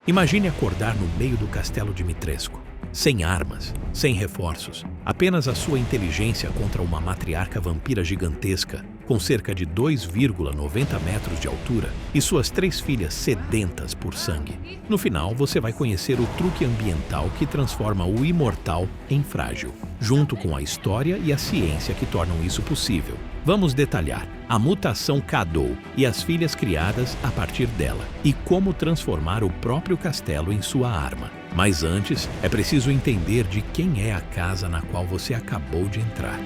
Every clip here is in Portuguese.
Imagine acordar no meio do castelo Dimitrescu, sem armas, sem reforços, apenas a sua inteligência contra uma matriarca vampira gigantesca, com cerca de 2,90 metros de altura, e suas 3 filhas sedentas por sangue. No final, você vai conhecer o truque ambiental que transforma o imortal em frágil, junto com a história e a ciência que tornam isso possível. Vamos detalhar a mutação Cadeau e as filhas criadas a partir dela, e como transformar o próprio castelo em sua arma. Mas antes, é preciso entender de quem é a casa na qual você acabou de entrar.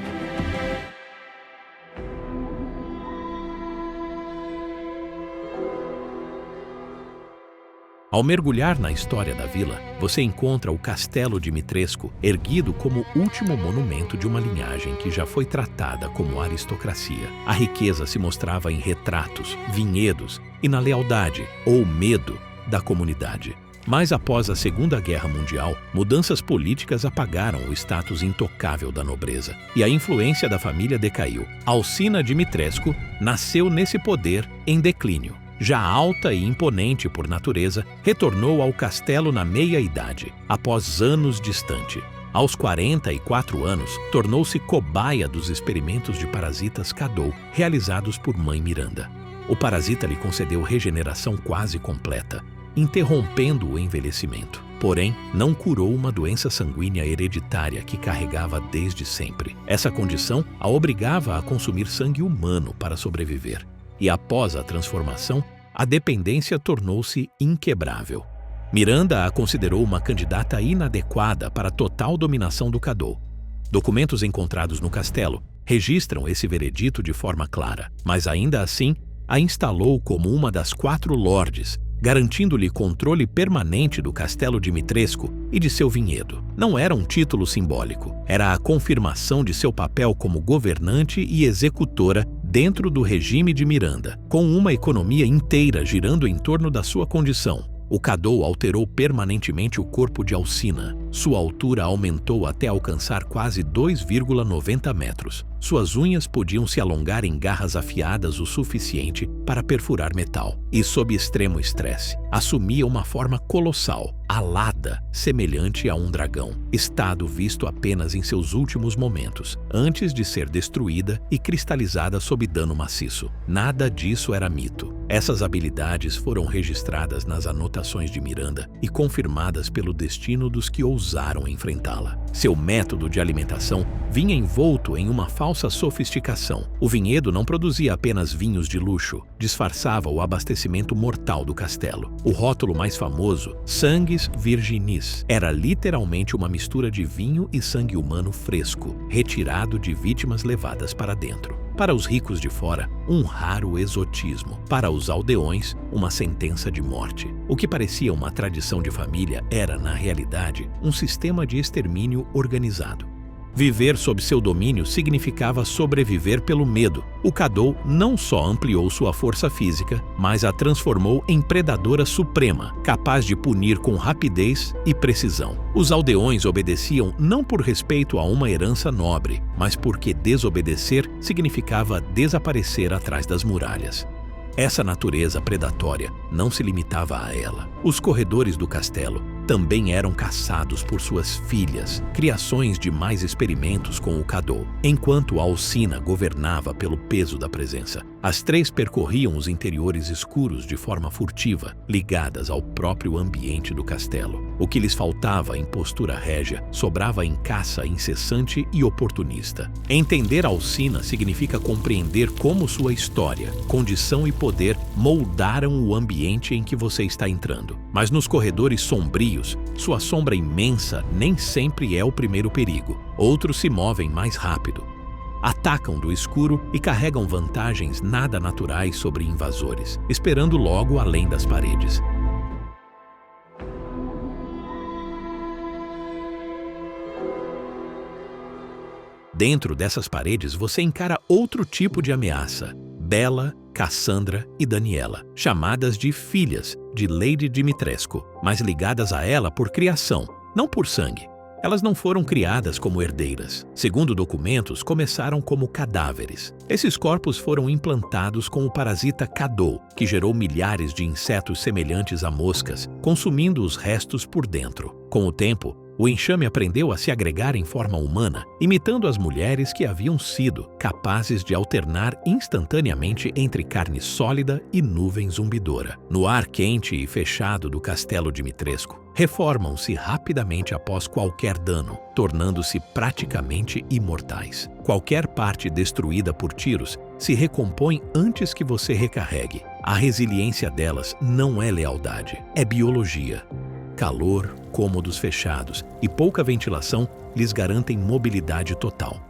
Ao mergulhar na história da vila, você encontra o Castelo Dimitrescu, erguido como último monumento de uma linhagem que já foi tratada como aristocracia. A riqueza se mostrava em retratos, vinhedos e na lealdade ou medo da comunidade. Mas após a Segunda Guerra Mundial, mudanças políticas apagaram o status intocável da nobreza e a influência da família decaiu. Alcina Dimitrescu nasceu nesse poder em declínio. Já alta e imponente por natureza, retornou ao castelo na meia-idade, após anos distante. Aos 44 anos, tornou-se cobaia dos experimentos de parasitas Cadeau, realizados por Mãe Miranda. O parasita lhe concedeu regeneração quase completa, interrompendo o envelhecimento. Porém, não curou uma doença sanguínea hereditária que carregava desde sempre. Essa condição a obrigava a consumir sangue humano para sobreviver. E após a transformação, a dependência tornou-se inquebrável. Miranda a considerou uma candidata inadequada para a total dominação do Cadeau. Documentos encontrados no castelo registram esse veredito de forma clara, mas ainda assim a instalou como uma das 4 lordes, garantindo-lhe controle permanente do castelo Dimitrescu e de seu vinhedo. Não era um título simbólico, era a confirmação de seu papel como governante e executora dentro do regime de Miranda, com uma economia inteira girando em torno da sua condição. O Cadeau alterou permanentemente o corpo de Alcina. Sua altura aumentou até alcançar quase 2,90 metros. Suas unhas podiam se alongar em garras afiadas o suficiente para perfurar metal. E, sob extremo estresse, assumia uma forma colossal, alada, semelhante a um dragão, estado visto apenas em seus últimos momentos, antes de ser destruída e cristalizada sob dano maciço. Nada disso era mito. Essas habilidades foram registradas nas anotações de Miranda e confirmadas pelo destino dos que ousaram enfrentá-la. Seu método de alimentação vinha envolto em uma falsa sofisticação. O vinhedo não produzia apenas vinhos de luxo, disfarçava o abastecimento mortal do castelo. O rótulo mais famoso, Sanguis Virginis, era literalmente uma mistura de vinho e sangue humano fresco, retirado de vítimas levadas para dentro. Para os ricos de fora, um raro exotismo. Para os aldeões, uma sentença de morte. O que parecia uma tradição de família era, na realidade, um sistema de extermínio organizado. Viver sob seu domínio significava sobreviver pelo medo. O Cadeau não só ampliou sua força física, mas a transformou em predadora suprema, capaz de punir com rapidez e precisão. Os aldeões obedeciam não por respeito a uma herança nobre, mas porque desobedecer significava desaparecer atrás das muralhas. Essa natureza predatória não se limitava a ela. Os corredores do castelo também eram caçados por suas filhas, criações de mais experimentos com o Cadeau, enquanto Alcina governava pelo peso da presença. As 3 percorriam os interiores escuros de forma furtiva, ligadas ao próprio ambiente do castelo. O que lhes faltava em postura régia sobrava em caça incessante e oportunista. Entender Alcina significa compreender como sua história, condição e poder moldaram o ambiente em que você está entrando. Mas nos corredores sombrios, sua sombra imensa nem sempre é o primeiro perigo. Outros se movem mais rápido. Atacam do escuro e carregam vantagens nada naturais sobre invasores, esperando logo além das paredes. Dentro dessas paredes você encara outro tipo de ameaça: Bela, Cassandra e Daniela, chamadas de filhas de Lady Dimitrescu, mas ligadas a ela por criação, não por sangue. Elas não foram criadas como herdeiras. Segundo documentos, começaram como cadáveres. Esses corpos foram implantados com o parasita Cadou, que gerou milhares de insetos semelhantes a moscas, consumindo os restos por dentro. Com o tempo, o enxame aprendeu a se agregar em forma humana, imitando as mulheres que haviam sido capazes de alternar instantaneamente entre carne sólida e nuvem zumbidora. No ar quente e fechado do castelo Dimitrescu, reformam-se rapidamente após qualquer dano, tornando-se praticamente imortais. Qualquer parte destruída por tiros se recompõe antes que você recarregue. A resiliência delas não é lealdade, é biologia. Calor, cômodos fechados e pouca ventilação lhes garantem mobilidade total.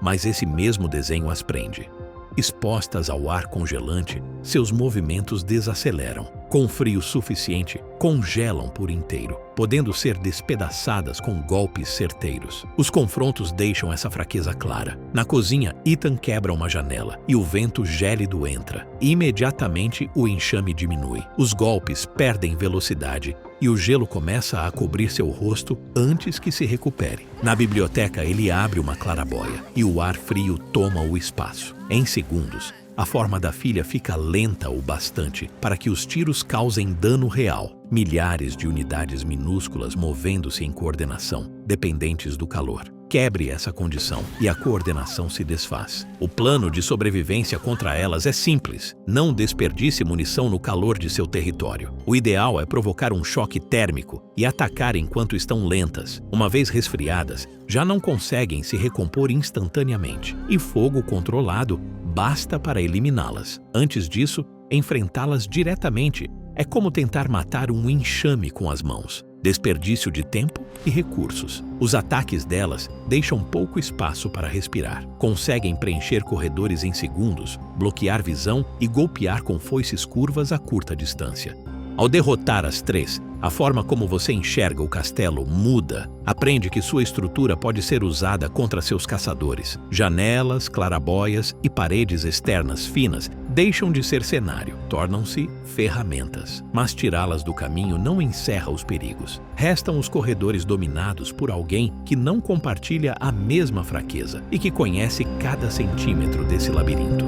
Mas esse mesmo desenho as prende. Expostas ao ar congelante, seus movimentos desaceleram. Com frio suficiente, congelam por inteiro, podendo ser despedaçadas com golpes certeiros. Os confrontos deixam essa fraqueza clara. Na cozinha, Ethan quebra uma janela e o vento gélido entra. Imediatamente, o enxame diminui. Os golpes perdem velocidade e o gelo começa a cobrir seu rosto antes que se recupere. Na biblioteca, ele abre uma clarabóia e o ar frio toma o espaço. Em segundos, a forma da filha fica lenta o bastante para que os tiros causem dano real. Milhares de unidades minúsculas movendo-se em coordenação, dependentes do calor. Quebre essa condição e a coordenação se desfaz. O plano de sobrevivência contra elas é simples. Não desperdice munição no calor de seu território. O ideal é provocar um choque térmico e atacar enquanto estão lentas. Uma vez resfriadas, já não conseguem se recompor instantaneamente. E fogo controlado basta para eliminá-las. Antes disso, enfrentá-las diretamente é como tentar matar um enxame com as mãos. Desperdício de tempo e recursos. Os ataques delas deixam pouco espaço para respirar. Conseguem preencher corredores em segundos, bloquear visão e golpear com foices curvas a curta distância. Ao derrotar as três, a forma como você enxerga o castelo muda. Aprende que sua estrutura pode ser usada contra seus caçadores. Janelas, clarabóias e paredes externas finas deixam de ser cenário, tornam-se ferramentas. Mas tirá-las do caminho não encerra os perigos. Restam os corredores dominados por alguém que não compartilha a mesma fraqueza e que conhece cada centímetro desse labirinto.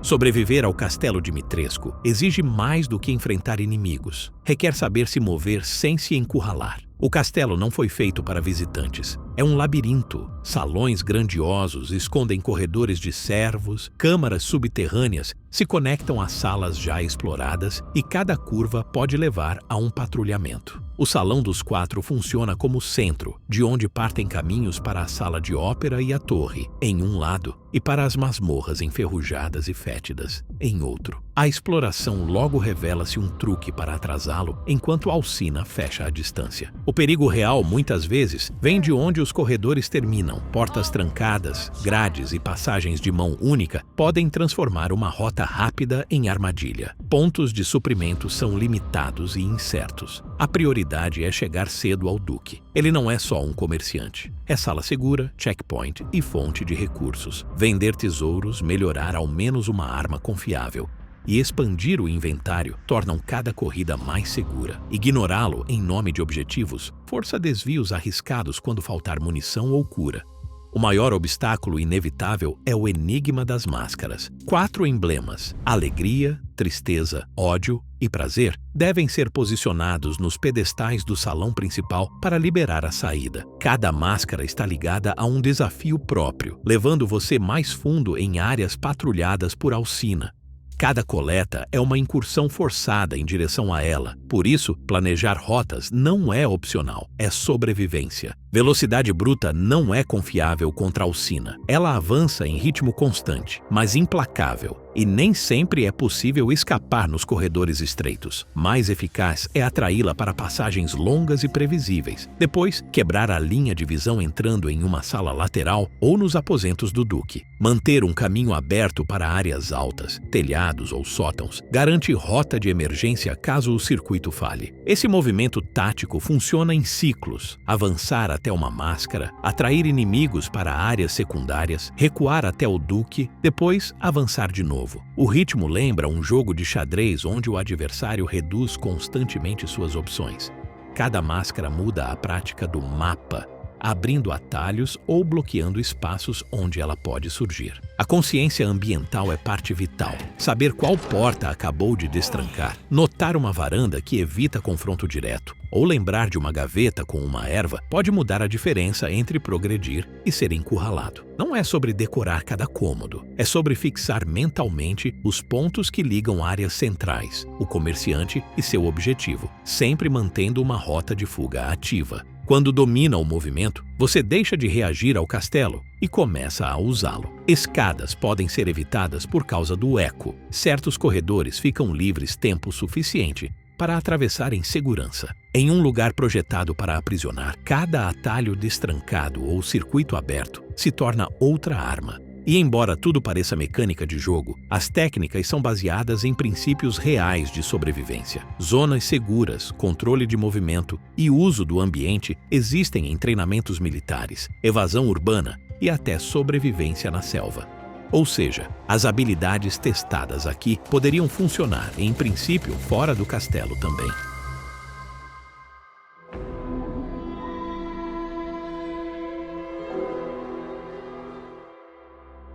Sobreviver ao castelo Dimitrescu exige mais do que enfrentar inimigos. Requer saber se mover sem se encurralar. O castelo não foi feito para visitantes. É um labirinto. Salões grandiosos escondem corredores de servos, câmaras subterrâneas se conectam a salas já exploradas e cada curva pode levar a um patrulhamento. O Salão dos Quatro funciona como centro, de onde partem caminhos para a sala de ópera e a torre, em um lado, e para as masmorras enferrujadas e fétidas, em outro. A exploração logo revela-se um truque para atrasá-lo, enquanto Alcina fecha a distância. O perigo real, muitas vezes, vem de onde os corredores terminam. Portas trancadas, grades e passagens de mão única podem transformar uma rota rápida em armadilha. Pontos de suprimento são limitados e incertos. A prioridade é chegar cedo ao Duque. Ele não é só um comerciante. É sala segura, checkpoint e fonte de recursos. Vender tesouros, melhorar ao menos uma arma confiável e expandir o inventário tornam cada corrida mais segura. Ignorá-lo em nome de objetivos força desvios arriscados quando faltar munição ou cura. O maior obstáculo inevitável é o enigma das máscaras. 4 emblemas: alegria, tristeza, ódio e prazer devem ser posicionados nos pedestais do salão principal para liberar a saída. Cada máscara está ligada a um desafio próprio, levando você mais fundo em áreas patrulhadas por Alcina. Cada coleta é uma incursão forçada em direção a ela. Por isso, planejar rotas não é opcional, é sobrevivência. Velocidade bruta não é confiável contra Alcina. Ela avança em ritmo constante, mas implacável, e nem sempre é possível escapar nos corredores estreitos. Mais eficaz é atraí-la para passagens longas e previsíveis. Depois, quebrar a linha de visão entrando em uma sala lateral ou nos aposentos do Duque. Manter um caminho aberto para áreas altas, telhados ou sótãos, garante rota de emergência caso o circuito falhe. Esse movimento tático funciona em ciclos. Avançar até uma máscara, atrair inimigos para áreas secundárias, recuar até o duque, depois avançar de novo. O ritmo lembra um jogo de xadrez onde o adversário reduz constantemente suas opções. Cada máscara muda a prática do mapa, abrindo atalhos ou bloqueando espaços onde ela pode surgir. A consciência ambiental é parte vital. Saber qual porta acabou de destrancar, notar uma varanda que evita confronto direto, ou lembrar de uma gaveta com uma erva pode mudar a diferença entre progredir e ser encurralado. Não é sobre decorar cada cômodo, é sobre fixar mentalmente os pontos que ligam áreas centrais, o comerciante e seu objetivo, sempre mantendo uma rota de fuga ativa. Quando domina o movimento, você deixa de reagir ao castelo e começa a usá-lo. Escadas podem ser evitadas por causa do eco. Certos corredores ficam livres tempo suficiente para atravessar em segurança. Em um lugar projetado para aprisionar, cada atalho destrancado ou circuito aberto se torna outra arma. E embora tudo pareça mecânica de jogo, as técnicas são baseadas em princípios reais de sobrevivência. Zonas seguras, controle de movimento e uso do ambiente existem em treinamentos militares, evasão urbana e até sobrevivência na selva. Ou seja, as habilidades testadas aqui poderiam funcionar, em princípio, fora do castelo também.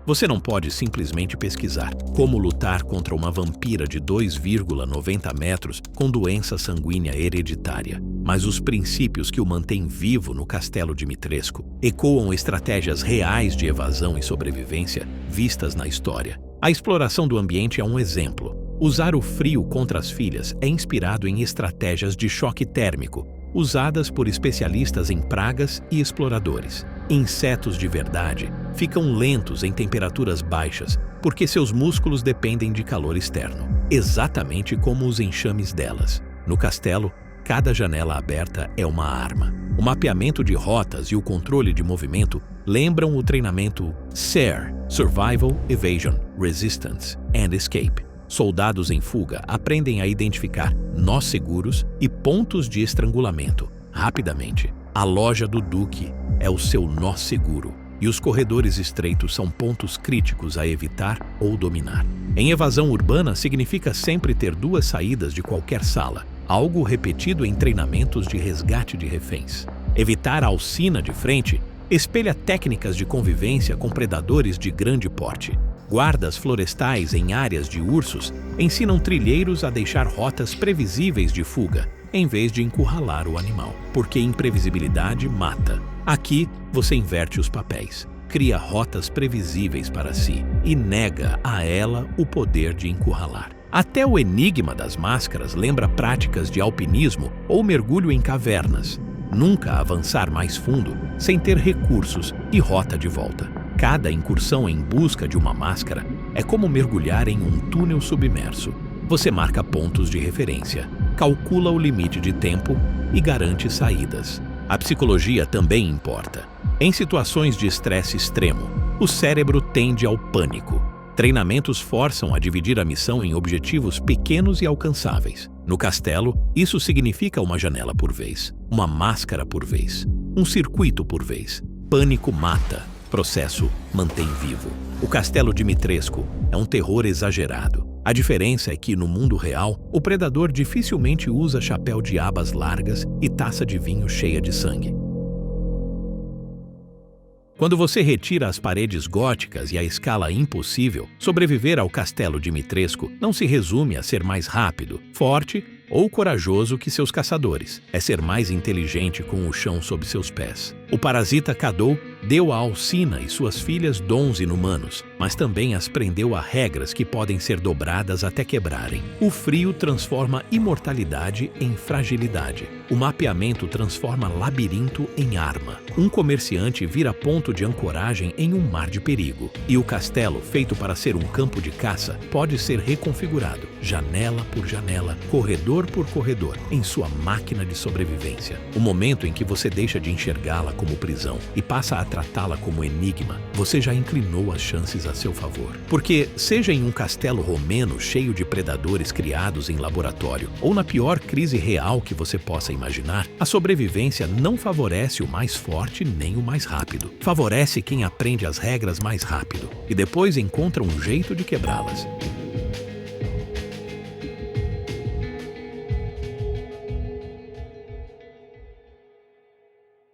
Você não pode simplesmente pesquisar como lutar contra uma vampira de 2,90 metros com doença sanguínea hereditária. Mas os princípios que o mantêm vivo no Castelo Dimitrescu ecoam estratégias reais de evasão e sobrevivência vistas na história. A exploração do ambiente é um exemplo. Usar o frio contra as filhas é inspirado em estratégias de choque térmico, usadas por especialistas em pragas e exploradores. Insetos de verdade ficam lentos em temperaturas baixas porque seus músculos dependem de calor externo, exatamente como os enxames delas. No castelo, cada janela aberta é uma arma. O mapeamento de rotas e o controle de movimento lembram o treinamento SERE, Survival, Evasion, Resistance and Escape. Soldados em fuga aprendem a identificar nós seguros e pontos de estrangulamento rapidamente. A loja do Duque é o seu nó seguro, e os corredores estreitos são pontos críticos a evitar ou dominar. Em evasão urbana significa sempre ter duas saídas de qualquer sala, algo repetido em treinamentos de resgate de reféns. Evitar a alcina de frente espelha técnicas de convivência com predadores de grande porte. Guardas florestais em áreas de ursos ensinam trilheiros a deixar rotas previsíveis de fuga, em vez de encurralar o animal, porque imprevisibilidade mata. Aqui, você inverte os papéis, cria rotas previsíveis para si e nega a ela o poder de encurralar. Até o enigma das máscaras lembra práticas de alpinismo ou mergulho em cavernas. Nunca avançar mais fundo sem ter recursos e rota de volta. Cada incursão em busca de uma máscara é como mergulhar em um túnel submerso. Você marca pontos de referência, calcula o limite de tempo e garante saídas. A psicologia também importa. Em situações de estresse extremo, o cérebro tende ao pânico. Treinamentos forçam a dividir a missão em objetivos pequenos e alcançáveis. No castelo, isso significa uma janela por vez, uma máscara por vez, um circuito por vez. Pânico mata, processo mantém vivo. O Castelo Dimitrescu é um terror exagerado. A diferença é que, no mundo real, o predador dificilmente usa chapéu de abas largas e taça de vinho cheia de sangue. Quando você retira as paredes góticas e a escala impossível, sobreviver ao Castelo Dimitrescu não se resume a ser mais rápido, forte ou corajoso que seus caçadores. É ser mais inteligente com o chão sob seus pés. O parasita Cadeau deu a Alcina e suas filhas dons inumanos, mas também as prendeu a regras que podem ser dobradas até quebrarem. O frio transforma imortalidade em fragilidade. O mapeamento transforma labirinto em arma. Um comerciante vira ponto de ancoragem em um mar de perigo. E o castelo, feito para ser um campo de caça, pode ser reconfigurado, janela por janela, corredor por corredor, em sua máquina de sobrevivência. O momento em que você deixa de enxergá-la como como prisão e passa a tratá-la como enigma, você já inclinou as chances a seu favor. Porque, seja em um castelo romeno cheio de predadores criados em laboratório ou na pior crise real que você possa imaginar, a sobrevivência não favorece o mais forte nem o mais rápido. Favorece quem aprende as regras mais rápido e depois encontra um jeito de quebrá-las.